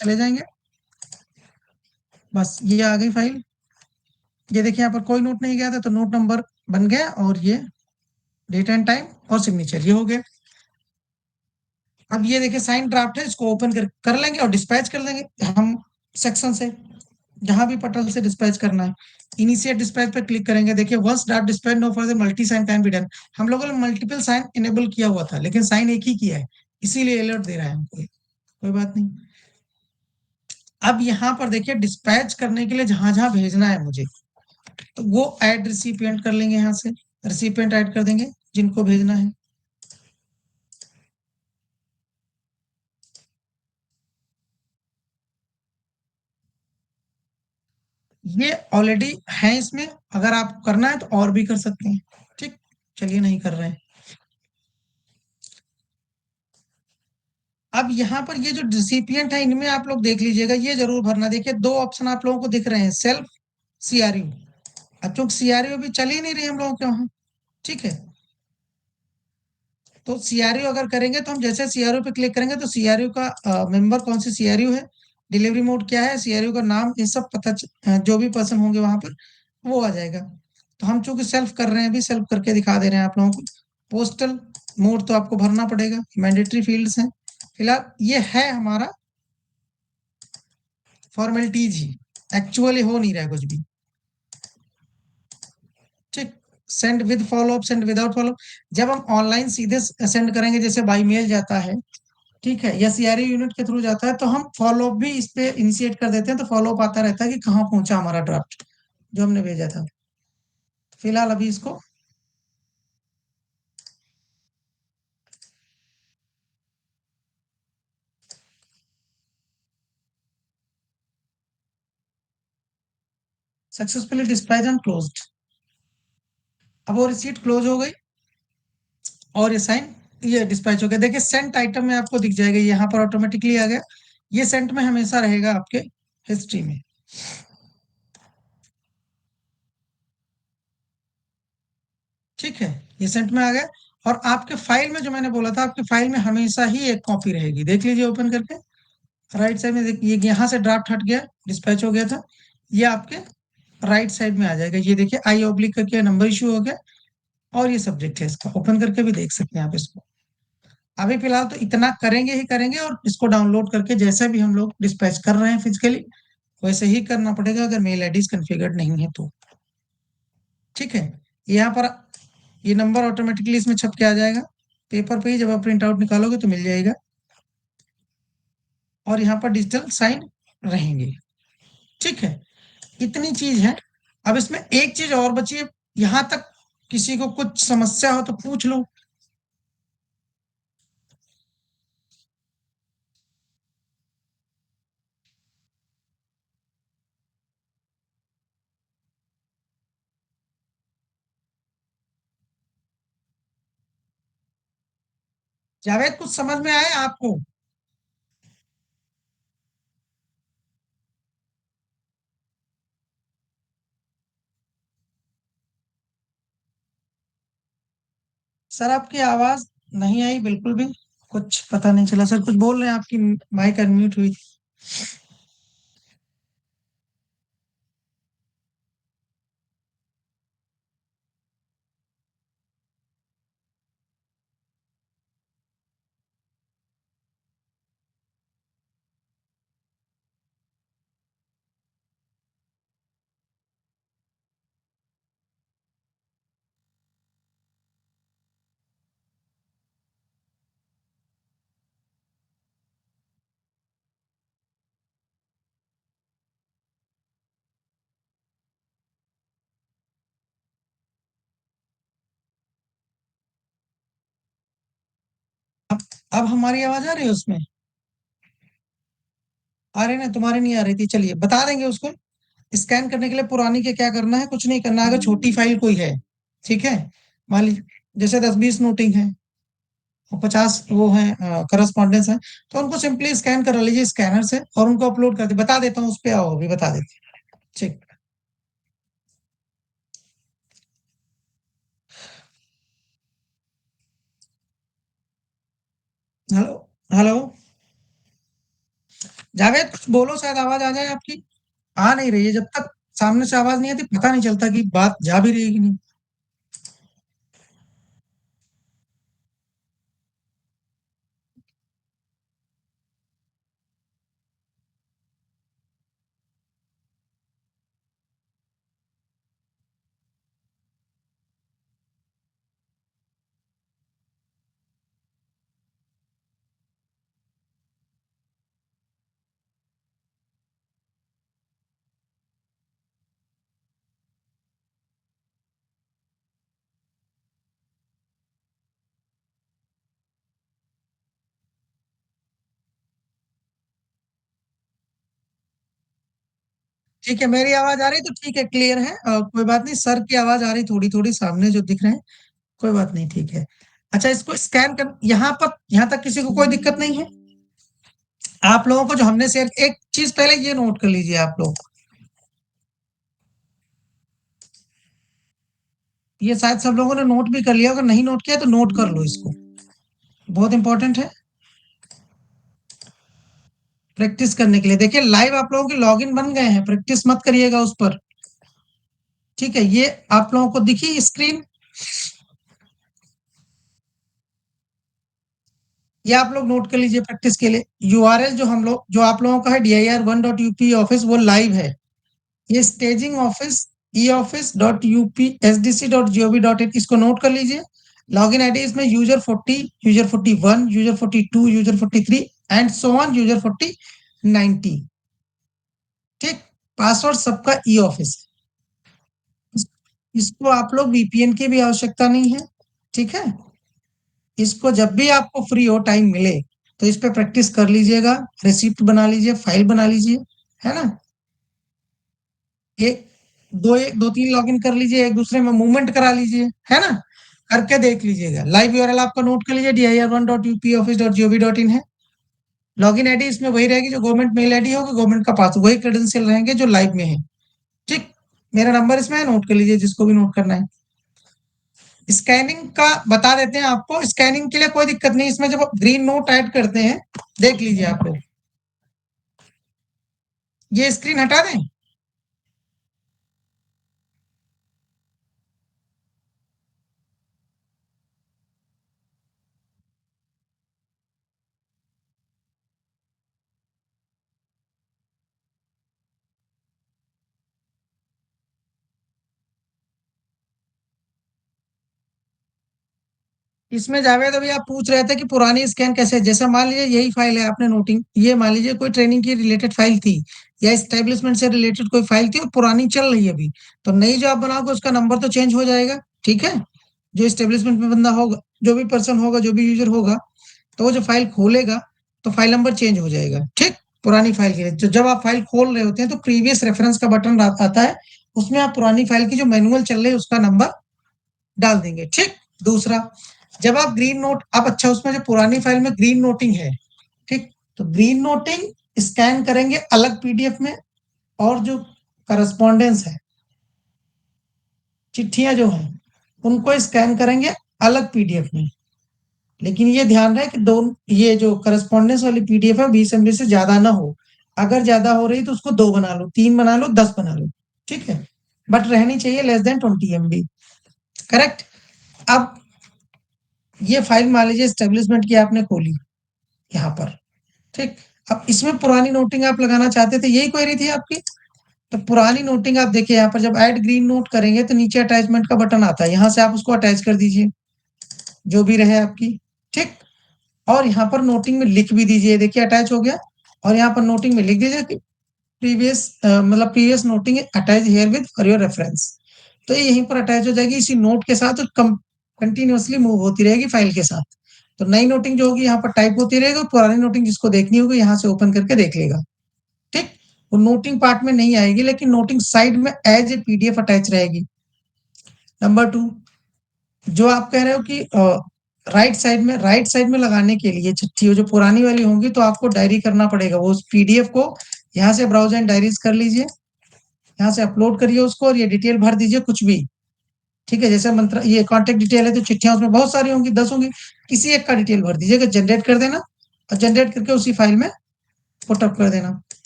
चले जाएंगे, बस ये आ गई फाइल। ये देखिए यहाँ पर कोई नोट नहीं गया था, तो नोट नंबर बन गया, और ये डेट एंड टाइम और सिग्नेचर ये हो गया। अब ये देखिए साइन ड्राफ्ट है, इसको ओपन कर लेंगे और डिस्पैच कर लेंगे हम सेक्शन से, जहां भी पटल से डिस्पैच करना है। इनिशिएट डिस्पैच पे क्लिक करेंगे। देखिए once draft dispatch no further multi sign can be done. हम लोगों ने मल्टीपल साइन इनेबल किया हुआ था, लेकिन साइन एक ही किया है, इसीलिए अलर्ट दे रहा है हमको, कोई बात नहीं। अब यहाँ पर देखिए डिस्पैच करने के लिए जहां जहां भेजना है मुझे, तो वो ऐड रिसिपिएंट कर लेंगे, यहाँ से रिसिपिएंट ऐड कर देंगे जिनको भेजना है। ये ऑलरेडी है इसमें, अगर आप करना है तो और भी कर सकते हैं। ठीक, चलिए नहीं कर रहे हैं। अब यहाँ पर ये जो रिसिपिएंट है, इनमें आप लोग देख लीजिएगा, ये जरूर भरना। देखिए दो ऑप्शन आप लोगों को दिख रहे हैं, सेल्फ, सीआरयू। अब चूंकि सीआरयू अभी चल ही नहीं रही हम लोगों के वहां, ठीक है, तो सीआरयू अगर करेंगे तो हम जैसे सीआरयू पे क्लिक करेंगे तो सीआरयू का मेंबर कौन सी सीआरयू है, डिलीवरी मोड क्या है, सीआरयू का नाम, ये सब जो भी पर्सन होंगे वहां पर वो आ जाएगा। तो हम चूंकि सेल्फ कर रहे हैं, अभी सेल्फ करके दिखा दे रहे हैं आप लोगों को। पोस्टल मोड तो आपको भरना पड़ेगा, मैंडेटरी फील्ड्स हैं। फिलहाल ये है हमारा फॉर्मेलिटीज ही, एक्चुअली हो नहीं रहा है कुछ भी। ठीक, send with follow up, send without follow up, जब हम ऑनलाइन सीधे सेंड करेंगे, जैसे बाई मेल जाता है, ठीक है, या सीआरई यूनिट के थ्रू जाता है, तो हम फॉलोअप भी इस पे इनिशिएट कर देते हैं, तो फॉलोअप आता रहता है कि कहाँ पहुंचा हमारा ड्राफ्ट जो हमने भेजा था। फिलहाल अभी इसको सक्सेसफुली डिस्पैच एंड क्लोज्ड। अब वो रिसीट क्लोज हो गई और ये साइन, ये डिस्पैच हो गया। देखिए सेंट आइटम में आपको दिख जाएगा, यहाँ पर ऑटोमेटिकली आ गया। ये सेंट में हमेशा रहेगा आपके हिस्ट्री में। ठीक है, ये सेंट में आ गया। और आपके फाइल में जो मैंने बोला था, आपके फाइल में हमेशा ही एक कॉपी रहेगी, देख लीजिए ओपन करके। राइट साइड में देखिए, यहाँ से ड्राफ्ट हट गया, डिस्पैच हो गया था, ये आपके राइट साइड में आ जाएगा। ये देखिए आई ऑब्लिक करके नंबर इशू हो गया, और ये सब्जेक्ट है इसका, ओपन करके भी देख सकते हैं आप इसको। अभी फिलहाल तो इतना करेंगे ही करेंगे, और इसको डाउनलोड करके जैसे भी हम लोग डिस्पैच कर रहे हैं फिजिकली, वैसे ही करना पड़ेगा, अगर मेल आईडीज कॉन्फ़िगर्ड नहीं है तो। ठीक है, यहाँ पर ये नंबर ऑटोमेटिकली इसमें छप के आ जाएगा, पेपर पे ही जब आप प्रिंट आउट निकालोगे तो मिल जाएगा। और यहाँ पर डिजिटल साइन रहेंगे। ठीक है, इतनी चीज है। अब इसमें एक चीज और बची है, यहां तक किसी को कुछ समस्या हो तो पूछ लो। जावेद कुछ समझ में आए आपको? सर आपकी आवाज नहीं आई बिल्कुल भी, कुछ पता नहीं चला सर, कुछ बोल रहे हैं, आपकी माइक अनम्यूट हुई थी। अब हमारी आवाज आ रही है उसमें? आ रही ना, तुम्हारी नहीं आ रही थी, चलिए बता देंगे उसको। स्कैन करने के लिए पुरानी के क्या करना है, कुछ नहीं करना है। अगर छोटी फाइल कोई है, ठीक है, मान लीजिए जैसे 10-20 नोटिंग है और 50 वो है करस्पॉन्डेंस है, तो उनको सिंपली स्कैन करा लीजिए स्कैनर से, और उनको अपलोड कर दे, बता देता हूँ उस पर, आओ अभी बता देते हैं। ठीक। Hello, hello. जावेद कुछ बोलो, शायद आवाज आ जाए आपकी। आ नहीं रही है, जब तक सामने से आवाज नहीं आती पता नहीं चलता कि बात जा भी रही है कि नहीं। ठीक है, मेरी आवाज आ रही तो ठीक है, क्लियर है, कोई बात नहीं। सर की आवाज आ रही थोड़ी थोड़ी सामने जो दिख रहे हैं, कोई बात नहीं, ठीक है। अच्छा, इसको स्कैन कर, यहाँ पर यहाँ तक किसी को कोई दिक्कत नहीं है? आप लोगों को जो हमने शेयर, एक चीज पहले ये नोट कर लीजिए आप लोग, ये शायद सब लोगों ने नोट भी कर लिया, अगर नहीं नोट किया तो नोट कर लो इसको, बहुत इंपॉर्टेंट है प्रैक्टिस करने के लिए। देखिए लाइव आप लोगों के लॉगिन बन गए हैं, प्रैक्टिस मत करिएगा उस पर, ठीक है। ये आप लोगों को दिखी स्क्रीन, ये आप लोग नोट कर लीजिए प्रैक्टिस के लिए। यूआरएल जो हम लोग, जो आप लोगों का है dir1.up ऑफिस, वो लाइव है। ये staging office e office dot UP sdc.gov.in, इसको नोट कर लीजिए। लॉगिन आईडी इसमें user 40, user 41, user 42, user 43 and so on, user 4090। ठीक, पासवर्ड सबका ई ऑफिस। इसको आप लोग वीपीएन की भी आवश्यकता नहीं है, ठीक है। इसको जब भी आपको फ्री हो, टाइम मिले, तो इस पे प्रैक्टिस कर लीजिएगा, रिसिप्ट बना लीजिए, फाइल बना लीजिए, है ना। एक एक दो तीन लॉगिन कर लीजिए, एक दूसरे में मूवमेंट करा लीजिए, है ना। करके देख लीजिएगा। लाइव यूआरएल आपका नोट कर लीजिए, dir1.upoffice.gov.in है। लॉगिन आईडी इसमें वही रहेगी जो गवर्नमेंट मेल आईडी होगी, गवर्नमेंट का पास वही क्रेडेंशियल रहेंगे जो लाइव में है। ठीक, मेरा नंबर इसमें है, नोट कर लीजिए जिसको भी नोट करना है। स्कैनिंग का बता देते हैं आपको, स्कैनिंग के लिए कोई दिक्कत नहीं, इसमें जब ग्रीन नोट ऐड करते हैं, देख लीजिए आप लोग, ये स्क्रीन हटा दें। इसमें जावेद अभी आप पूछ रहे थे कि पुरानी स्कैन कैसे, जैसे मान लीजिए यही फाइल है, आपने नोटिंग, ये मान लीजिए कोई ट्रेनिंग की रिलेटेड फाइल थी, या एस्टेब्लिशमेंट से रिलेटेड कोई फाइल थी और पुरानी चल रही है अभी, तो नई जो आप बनाओगे उसका नंबर तो चेंज हो जाएगा, ठीक है। जो एस्टेब्लिशमेंट में बंदा होगा, जो भी पर्सन होगा, जो भी यूजर होगा, तो वो जो फाइल खोलेगा तो फाइल नंबर चेंज हो जाएगा, ठीक। पुरानी फाइल के लिए तो जब आप फाइल खोल रहे होते हैं तो प्रीवियस रेफरेंस का बटन आता है, उसमें आप पुरानी फाइल की जो मैनुअल चल रही है उसका नंबर डाल देंगे, ठीक। दूसरा, जब आप ग्रीन नोट, आप अच्छा उसमें जो पुरानी फाइल में ग्रीन नोटिंग है, ठीक, तो ग्रीन नोटिंग स्कैन करेंगे अलग पीडीएफ में, और जो करस्पॉन्डेंस है, चिट्ठियां जो हैं, उनको स्कैन करेंगे अलग पीडीएफ में। लेकिन ये ध्यान रहे कि दोनों, ये जो करस्पॉन्डेंस वाली पीडीएफ है 20 MB से ज्यादा ना हो। अगर ज्यादा हो रही तो उसको 2 बना लो, 3 बना लो, 10 बना लो, ठीक है। बट रहनी चाहिए लेस देन 20 MB, करेक्ट। अब ये फाइल मान लीजिए स्टेब्लिशमेंट की आपने खोली यहाँ पर, ठीक। अब इसमें पुरानी नोटिंग आप लगाना चाहते थे, यही क्वेरी थी आपकी। तो पुरानी नोटिंग आप देखिए यहाँ पर, जब ऐड ग्रीन नोट करेंगे तो नीचे अटैचमेंट का बटन आता है, यहाँ से आप उसको अटैच कर दीजिए, जो भी रहे आपकी, ठीक। और यहाँ पर नोटिंग में लिख भी दीजिए, देखिए अटैच हो गया। और यहाँ पर नोटिंग में लिख दीजिए कि प्रीवियस, मतलब previous noting attach here with for your reference. तो ये यहीं पर अटैच हो जाएगी इसी नोट के साथ, कंटिन्यूअसली मूव होती रहेगी फाइल के साथ। तो नई नोटिंग जो होगी यहाँ पर टाइप होती रहेगी, पुरानी नोटिंग जिसको देखनी होगी यहाँ से ओपन करके देख लेगा, ठीक। वो नोटिंग पार्ट में नहीं आएगी, लेकिन नोटिंग साइड में एज ए पीडीएफ अटैच रहेगी। नंबर 2, जो आप कह रहे हो कि राइट साइड में लगाने के लिए चिट्ठी जो पुरानी वाली होंगी, तो आपको डायरी करना पड़ेगा, वो उस पीडीएफ को यहाँ से ब्राउज एंड डायरीज कर लीजिए, यहाँ से अपलोड करिए उसको, और ये डिटेल भर दीजिए कुछ भी, ठीक है। जैसे मंत्र, ये कॉन्टेक्ट डिटेल है तो चिट्ठियां उसमें बहुत सारी होंगी, 10 होंगी, किसी एक का डिटेल भर दीजिएगा, जनरेट कर देना, और जनरेट करके उसी फाइल में पुट अप कर देना।